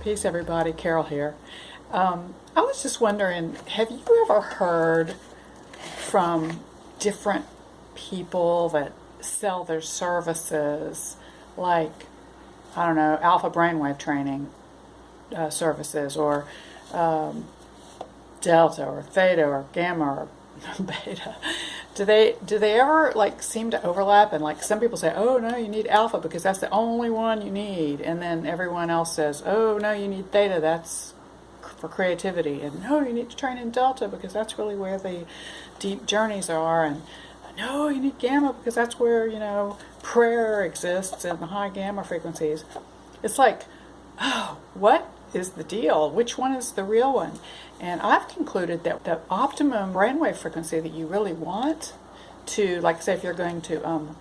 Peace, everybody. Carol here. I was just wondering, have you ever heard from different people that sell their services, like, I don't know, alpha brainwave training services, or delta, or theta, or gamma, or beta? Do they ever like seem to overlap? And like some people say, oh no, you need alpha because that's the only one you need, and then everyone else says, oh no, you need theta, that's for creativity, and no, you need to train in delta because that's really where the deep journeys are, and no, you need gamma because that's where, prayer exists in the high gamma frequencies. It's like, oh, what is the deal? Which one is the real one? And I've concluded that the optimum brainwave frequency that you really want to, like, say if you're going to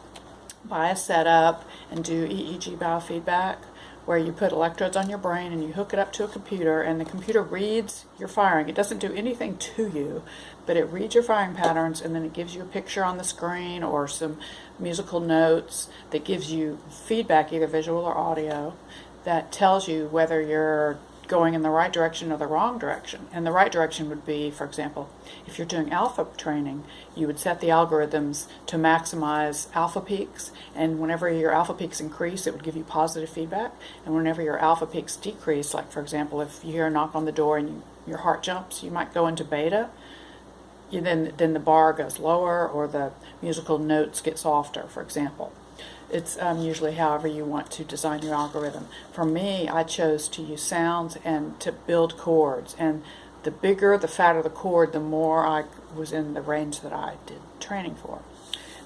buy a setup and do EEG biofeedback, where you put electrodes on your brain and you hook it up to a computer, and the computer reads your firing. It doesn't do anything to you, but it reads your firing patterns, and then it gives you a picture on the screen or some musical notes that gives you feedback, either visual or audio, that tells you whether you're going in the right direction or the wrong direction. And the right direction would be, for example, if you're doing alpha training, you would set the algorithms to maximize alpha peaks, and whenever your alpha peaks increase, it would give you positive feedback, and whenever your alpha peaks decrease, like for example, if you hear a knock on the door and your heart jumps, you might go into beta. Then the bar goes lower, or the musical notes get softer, for example. It's usually however you want to design your algorithm. For me, I chose to use sounds and to build chords. And the bigger, the fatter the chord, the more I was in the range that I did training for.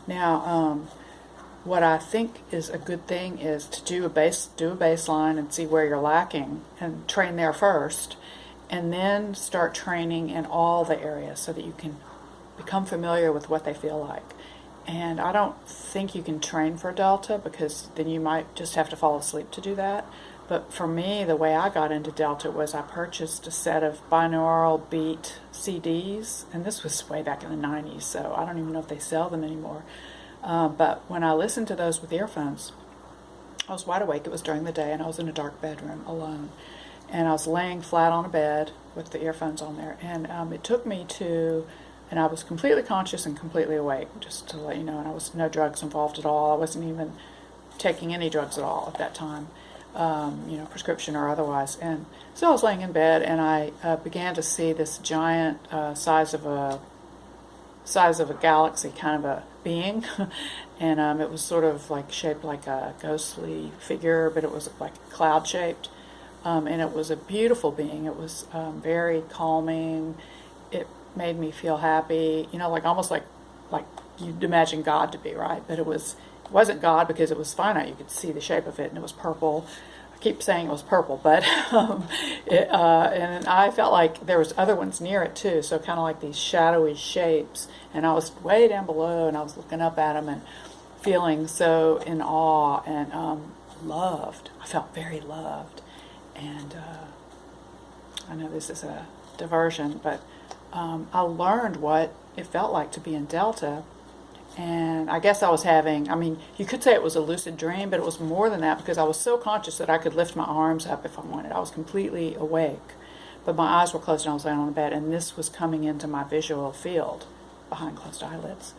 Now, what I think is a good thing is to do a baseline and see where you're lacking and train there first, and then start training in all the areas so that you can become familiar with what they feel like. And I don't think you can train for Delta, because then you might just have to fall asleep to do that. But for me, the way I got into Delta was I purchased a set of binaural beat CDs, and this was way back in the 90s, so I don't even know if they sell them anymore. But when I listened to those with earphones, I was wide awake. It was during the day, and I was in a dark bedroom alone. And I was laying flat on a bed with the earphones on there. And it took me to... And I was completely conscious and completely awake, just to let you know. And I was no drugs involved at all. I wasn't even taking any drugs at all at that time, prescription or otherwise. And so I was laying in bed, and I began to see this giant size of a galaxy kind of a being, and it was sort of like shaped like a ghostly figure, but it was like cloud shaped, and it was a beautiful being. It was very calming. It made me feel happy, like almost like you'd imagine God to be, right? But it wasn't God, because it was finite. You could see the shape of it, and it was purple. I keep saying it was purple, but and I felt like there was other ones near it too, so kind of like these shadowy shapes. And I was way down below, and I was looking up at them and feeling so in awe and loved. I felt very loved, and I know this is a diversion, but I learned what it felt like to be in Delta, and I guess I was having, you could say it was a lucid dream, but it was more than that, because I was so conscious that I could lift my arms up if I wanted. I was completely awake, but my eyes were closed and I was laying on the bed, and this was coming into my visual field behind closed eyelids.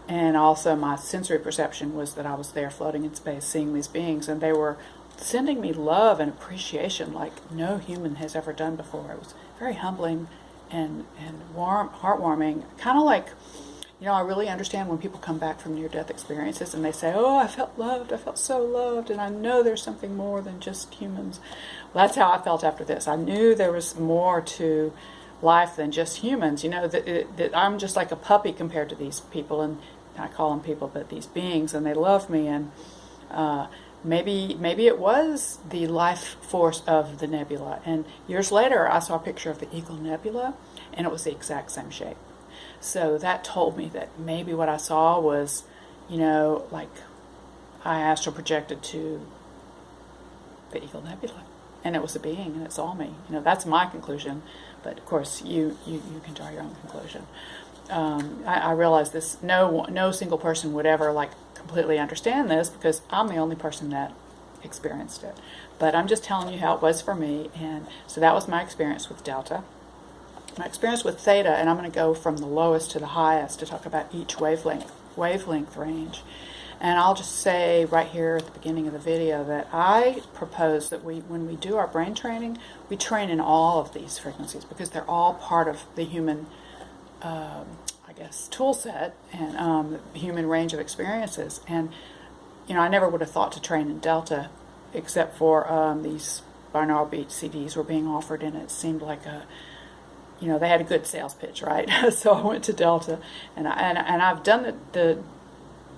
And also my sensory perception was that I was there floating in space, seeing these beings, and they were sending me love and appreciation like no human has ever done before. It was very humbling and warm, heartwarming, kind of like, I really understand when people come back from near-death experiences and they say, oh, I felt loved, I felt so loved, and I know there's something more than just humans. Well, that's how I felt after this. I knew there was more to life than just humans, that I'm just like a puppy compared to these people, and I call them people, but these beings, and they love me, and maybe it was the life force of the nebula. And years later, I saw a picture of the Eagle Nebula, and it was the exact same shape. So that told me that maybe what I saw was, like I astral projected to the Eagle Nebula, and it was a being, and it saw me. That's my conclusion, but of course you can draw your own conclusion. I realize this. No single person would ever completely understand this, because I'm the only person that experienced it. But I'm just telling you how it was for me. And so that was my experience with Delta. My experience with Theta, and I'm going to go from the lowest to the highest to talk about each wavelength range. And I'll just say right here at the beginning of the video that I propose that when we do our brain training, we train in all of these frequencies because they're all part of the human, I guess, tool set and the human range of experiences. And, you know, I never would have thought to train in Delta except for these binaural beat CDs were being offered, and it seemed like you know, they had a good sales pitch, right? So I went to Delta, and I've done the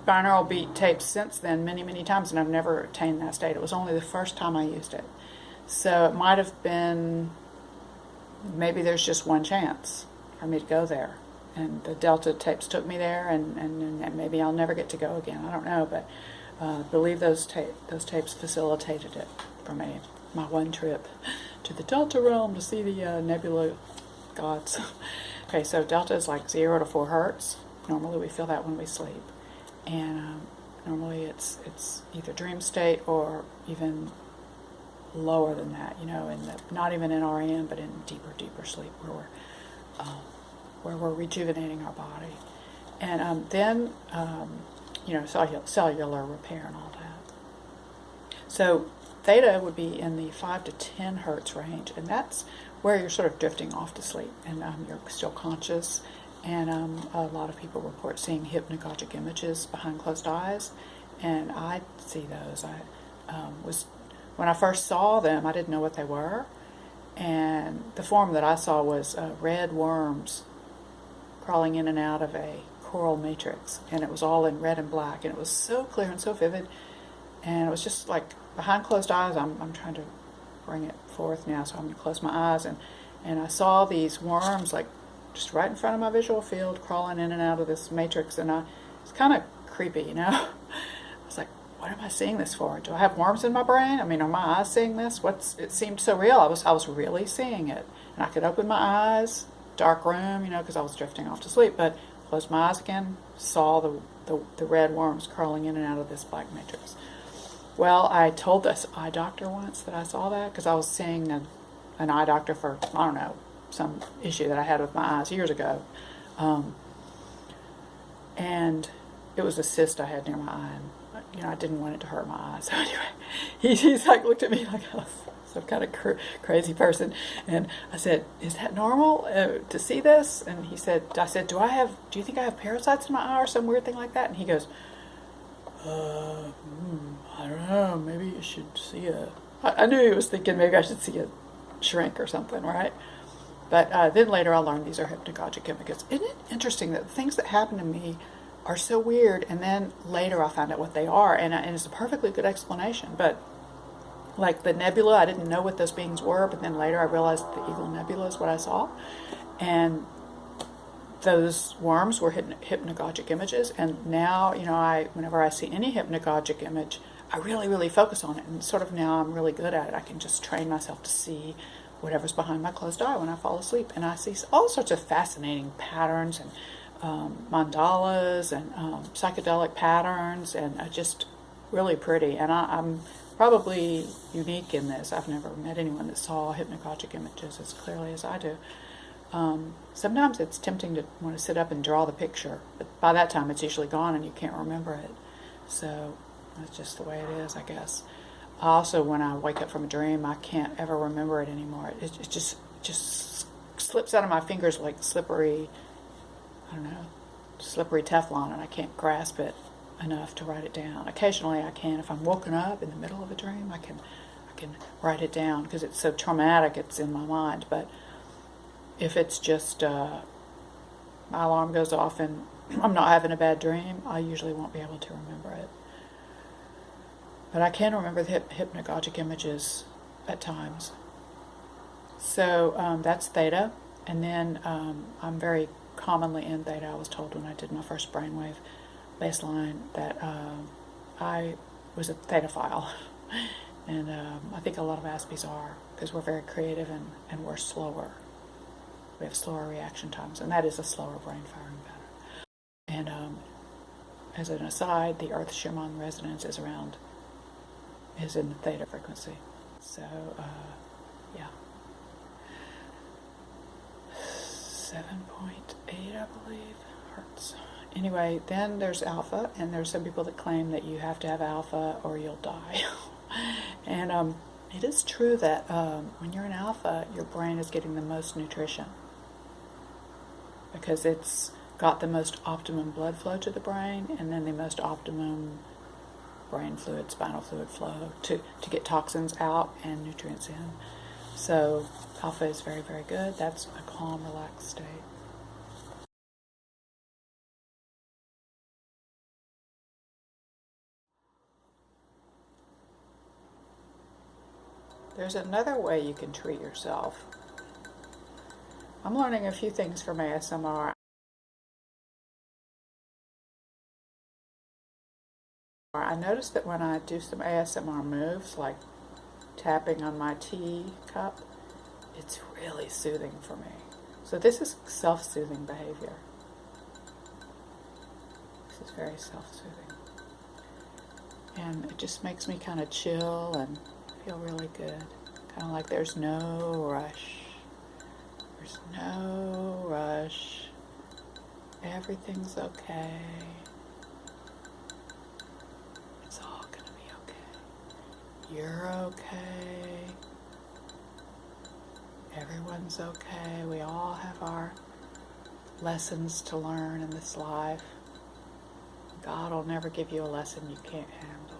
binaural beat tapes since then many times, and I've never attained that state. It was only the first time I used it. So it might have been, maybe there's just one chance for me to go there. And the Delta tapes took me there, and maybe I'll never get to go again. I don't know, but I believe those tapes facilitated it for me. My one trip to the Delta realm to see the nebula gods. Okay, so Delta is like 0 to 4 hertz. Normally we feel that when we sleep. And normally it's either dream state or even lower than that, you know, not even in REM, but in deeper sleep where we're rejuvenating our body. And then, you know, cellular repair and all that. So Theta would be in the 5 to 10 hertz range, and that's where you're sort of drifting off to sleep, and you're still conscious. And a lot of people report seeing hypnagogic images behind closed eyes, and I see those. When I first saw them, I didn't know what they were, and the form that I saw was red worms crawling in and out of a coral matrix, and it was all in red and black, and it was so clear and so vivid, and it was just like behind closed eyes. I'm trying to bring it forth now, so I'm going to close my eyes, and I saw these worms like just right in front of my visual field, crawling in and out of this matrix, and it's kind of creepy, you know. I was like, what am I seeing this for? Do I have worms in my brain? I mean, are my eyes seeing this? It seemed so real. I was really seeing it, and I could open my eyes, dark room, you know, because I was drifting off to sleep, but closed my eyes again, saw the red worms crawling in and out of this black matrix. Well, I told this eye doctor once that I saw that because I was seeing an eye doctor for, I don't know, some issue that I had with my eyes years ago. And it was a cyst I had near my eye. And, you know, I didn't want it to hurt my eyes. So anyway, he's like looked at me like I was some kind of crazy person. And I said, is that normal to see this? And I said, do you think I have parasites in my eye or some weird thing like that? And he goes, I don't know, maybe you should see I knew he was thinking maybe I should see a shrink or something, right? But then later I learned these are hypnagogic images. Isn't it interesting that the things that happen to me are so weird, and then later I found out what they are, and it's a perfectly good explanation. But like the nebula, I didn't know what those beings were, but then later I realized the Eagle Nebula is what I saw. And those worms were hypnagogic images, and now, you know, whenever I see any hypnagogic image, I really focus on it, and sort of now I'm really good at it. I can just train myself to see whatever's behind my closed eye when I fall asleep, and I see all sorts of fascinating patterns and mandalas and psychedelic patterns, and just really pretty. And I'm probably unique in this. I've never met anyone that saw hypnagogic images as clearly as I do. Sometimes it's tempting to want to sit up and draw the picture, but by that time it's usually gone and you can't remember it. So that's just the way it is, I guess. Also, when I wake up from a dream, I can't ever remember it anymore. It just slips out of my fingers like slippery, I don't know, slippery Teflon, and I can't grasp it enough to write it down. Occasionally I can. If I'm woken up in the middle of a dream, I can write it down because it's so traumatic, it's in my mind. But if it's just my alarm goes off and I'm not having a bad dream, I usually won't be able to remember it. But I can remember the hypnagogic images at times. So that's Theta. And then I'm very commonly in Theta. I was told when I did my first brainwave baseline that I was a Thetaphile. And I think a lot of Aspies are, because we're very creative and we're slower. We have slower reaction times, and that is a slower brain firing pattern. And as an aside, the Earth Schumann resonance is around is in the theta frequency. So, yeah. 7.8, I believe, hertz. Anyway, then there's alpha, and there's some people that claim that you have to have alpha or you'll die. And it is true that when you're in alpha, your brain is getting the most nutrition because it's got the most optimum blood flow to the brain, and then the most optimum brain fluid, spinal fluid flow to get toxins out and nutrients in. So alpha is very, very good. That's a calm, relaxed state. There's another way you can treat yourself. I'm learning a few things from ASMR. I noticed that when I do some ASMR moves, like tapping on my tea cup, it's really soothing for me. So this is self-soothing behavior. This is very self-soothing. And it just makes me kind of chill and feel really good. Kind of like there's no rush. There's no rush. Everything's okay. It's all gonna be okay. You're okay. Everyone's okay. We all have our lessons to learn in this life. God will never give you a lesson you can't handle.